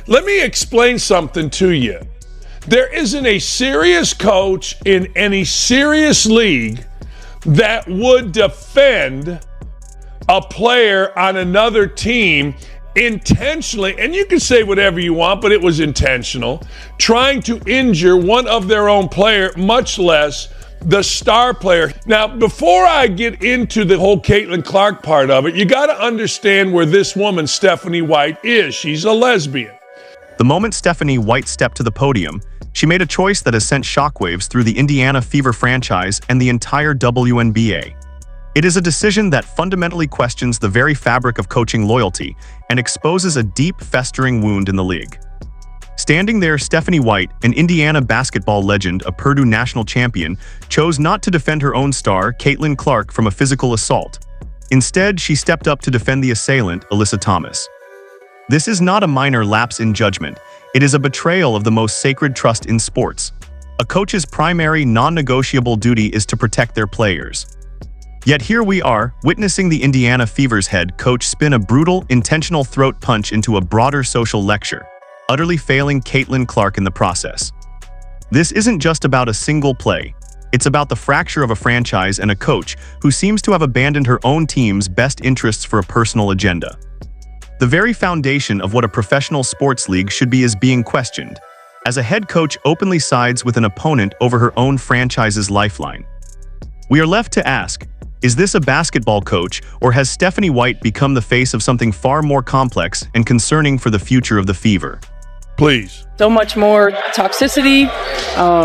Let me explain something to you. There isn't a serious coach in any serious league that would defend a player on another team intentionally, and you can say whatever you want, but it was intentional, trying to injure one of their own player, much less the star player. Now, before I get into the whole Caitlin Clark part of it, you got to understand where this woman, Stephanie White, is. She's a lesbian. The moment Stephanie White stepped to the podium, she made a choice that has sent shockwaves through the Indiana Fever franchise and the entire WNBA. It is a decision that fundamentally questions the very fabric of coaching loyalty and exposes a deep, festering wound in the league. Standing there, Stephanie White, an Indiana basketball legend, a Purdue national champion, chose not to defend her own star, Caitlin Clark, from a physical assault. Instead, she stepped up to defend the assailant, Alyssa Thomas. This is not a minor lapse in judgment. It is a betrayal of the most sacred trust in sports. A coach's primary, non-negotiable duty is to protect their players. Yet here we are, witnessing the Indiana Fever's head coach spin a brutal, intentional throat punch into a broader social lecture, utterly failing Caitlin Clark in the process. This isn't just about a single play. It's about the fracture of a franchise and a coach who seems to have abandoned her own team's best interests for a personal agenda. The very foundation of what a professional sports league should be is being questioned, as a head coach openly sides with an opponent over her own franchise's lifeline. We are left to ask, is this a basketball coach, or has Stephanie White become the face of something far more complex and concerning for the future of the Fever? Please. So much more toxicity,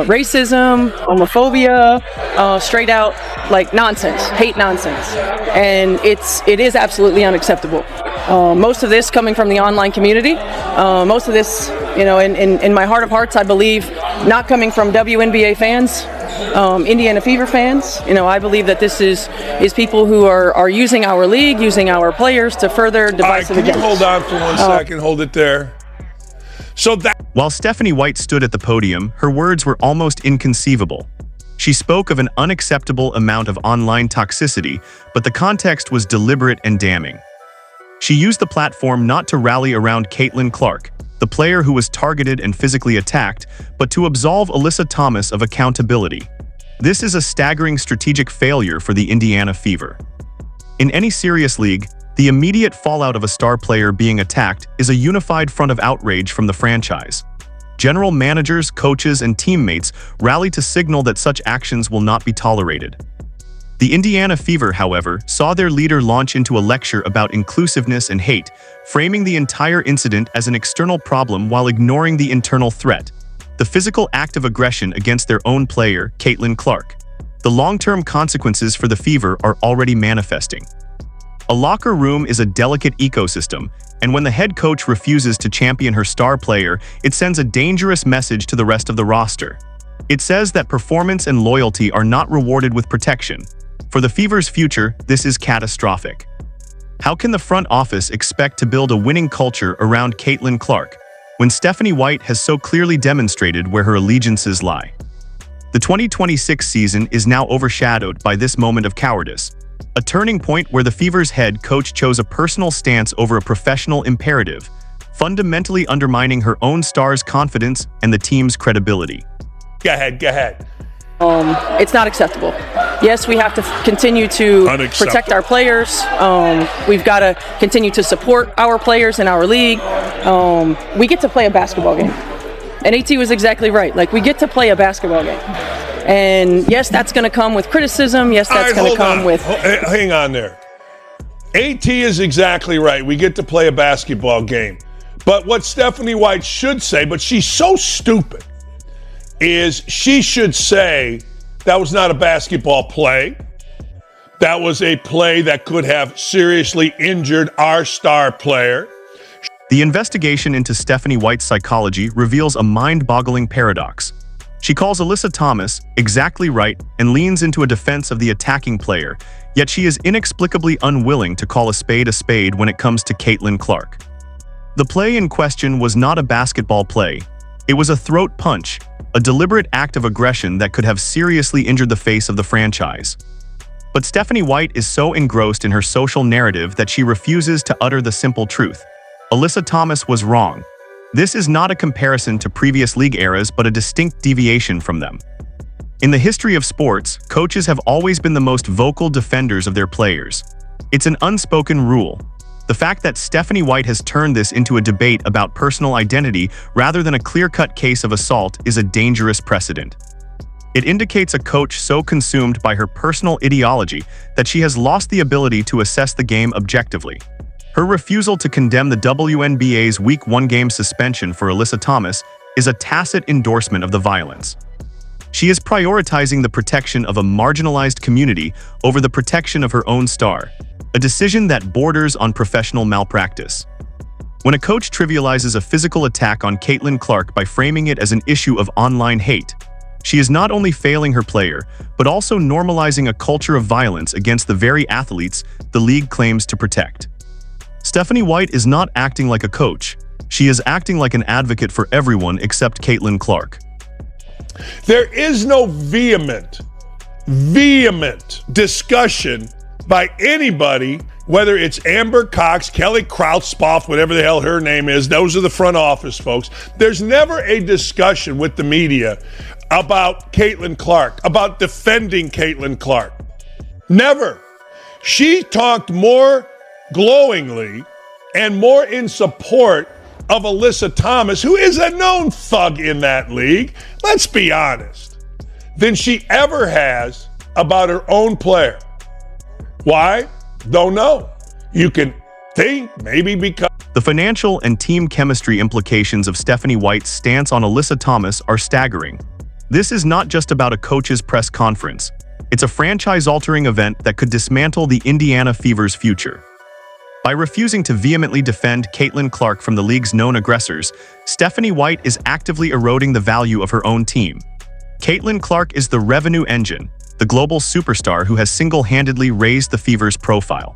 racism, homophobia, straight out like nonsense, hate nonsense. And it is absolutely unacceptable. Most of this coming from the online community. Most of this, in my heart of hearts, I believe, not coming from WNBA fans, Indiana Fever fans. I believe that this is people who are using our league, using our players to further divisive agendas. Can you hold on for 1 second? Hold it there. While Stephanie White stood at the podium, her words were almost inconceivable. She spoke of an unacceptable amount of online toxicity, but the context was deliberate and damning. She used the platform not to rally around Caitlin Clark, the player who was targeted and physically attacked, but to absolve Alyssa Thomas of accountability. This is a staggering strategic failure for the Indiana Fever. In any serious league, the immediate fallout of a star player being attacked is a unified front of outrage from the franchise. General managers, coaches, and teammates rally to signal that such actions will not be tolerated. The Indiana Fever, however, saw their leader launch into a lecture about inclusiveness and hate, framing the entire incident as an external problem while ignoring the internal threat, the physical act of aggression against their own player, Caitlin Clark. The long-term consequences for the Fever are already manifesting. A locker room is a delicate ecosystem, and when the head coach refuses to champion her star player, it sends a dangerous message to the rest of the roster. It says that performance and loyalty are not rewarded with protection. For the Fever's future, this is catastrophic. How can the front office expect to build a winning culture around Caitlin Clark when Stephanie White has so clearly demonstrated where her allegiances lie? The 2026 season is now overshadowed by this moment of cowardice, a turning point where the Fever's head coach chose a personal stance over a professional imperative, fundamentally undermining her own star's confidence and the team's credibility. Go ahead. It's not acceptable. Yes, we have to continue to protect our players. We've got to continue to support our players in our league. We get to play a basketball game. And AT was exactly right. We get to play a basketball game. And yes, that's going to come with criticism. Yes, that's going to come with... Hang on there. AT is exactly right. We get to play a basketball game. But what Stephanie White should say, but she's so stupid, is she should say that was not a basketball play. That was a play that could have seriously injured our star player. The investigation into Stephanie White's psychology reveals a mind-boggling paradox. She calls Alyssa Thomas exactly right and leans into a defense of the attacking player, yet she is inexplicably unwilling to call a spade when it comes to Caitlin Clark. The play in question was not a basketball play. It was a throat punch, a deliberate act of aggression that could have seriously injured the face of the franchise. But Stephanie White is so engrossed in her social narrative that she refuses to utter the simple truth. Alyssa Thomas was wrong. This is not a comparison to previous league eras, but a distinct deviation from them. In the history of sports, coaches have always been the most vocal defenders of their players. It's an unspoken rule. The fact that Stephanie White has turned this into a debate about personal identity rather than a clear-cut case of assault is a dangerous precedent. It indicates a coach so consumed by her personal ideology that she has lost the ability to assess the game objectively. Her refusal to condemn the WNBA's Week 1 game suspension for Alyssa Thomas is a tacit endorsement of the violence. She is prioritizing the protection of a marginalized community over the protection of her own star, a decision that borders on professional malpractice. When a coach trivializes a physical attack on Caitlin Clark by framing it as an issue of online hate, she is not only failing her player, but also normalizing a culture of violence against the very athletes the league claims to protect. Stephanie White is not acting like a coach. She is acting like an advocate for everyone except Caitlin Clark. There is no vehement discussion by anybody, whether it's Amber Cox, Kelly Krautspoff, whatever the hell her name is. Those are the front office folks. There's never a discussion with the media about Caitlin Clark, about defending Caitlin Clark. Never. She talked more glowingly and more in support of Alyssa Thomas, who is a known thug in that league, let's be honest, than she ever has about her own player. Why? Don't know. You can think maybe because... The financial and team chemistry implications of Stephanie White's stance on Alyssa Thomas are staggering. This is not just about a coach's press conference. It's a franchise-altering event that could dismantle the Indiana Fever's future. By refusing to vehemently defend Caitlin Clark from the league's known aggressors, Stephanie White is actively eroding the value of her own team. Caitlin Clark is the revenue engine, the global superstar who has single-handedly raised the Fever's profile.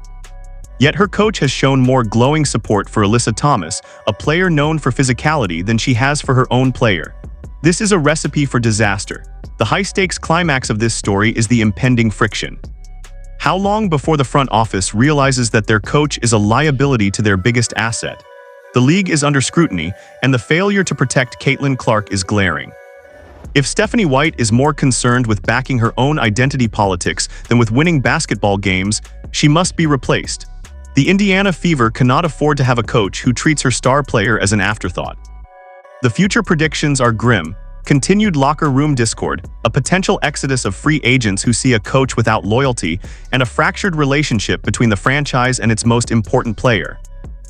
Yet her coach has shown more glowing support for Alyssa Thomas, a player known for physicality, than she has for her own player. This is a recipe for disaster. The high-stakes climax of this story is the impending friction. How long before the front office realizes that their coach is a liability to their biggest asset? The league is under scrutiny, and the failure to protect Caitlin Clark is glaring. If Stephanie White is more concerned with backing her own identity politics than with winning basketball games, she must be replaced. The Indiana Fever cannot afford to have a coach who treats her star player as an afterthought. The future predictions are grim. Continued locker room discord, a potential exodus of free agents who see a coach without loyalty, and a fractured relationship between the franchise and its most important player.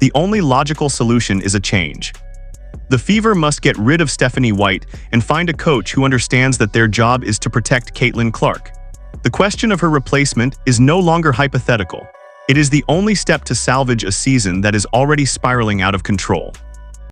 The only logical solution is a change. The Fever must get rid of Stephanie White and find a coach who understands that their job is to protect Caitlin Clark. The question of her replacement is no longer hypothetical. It is the only step to salvage a season that is already spiraling out of control.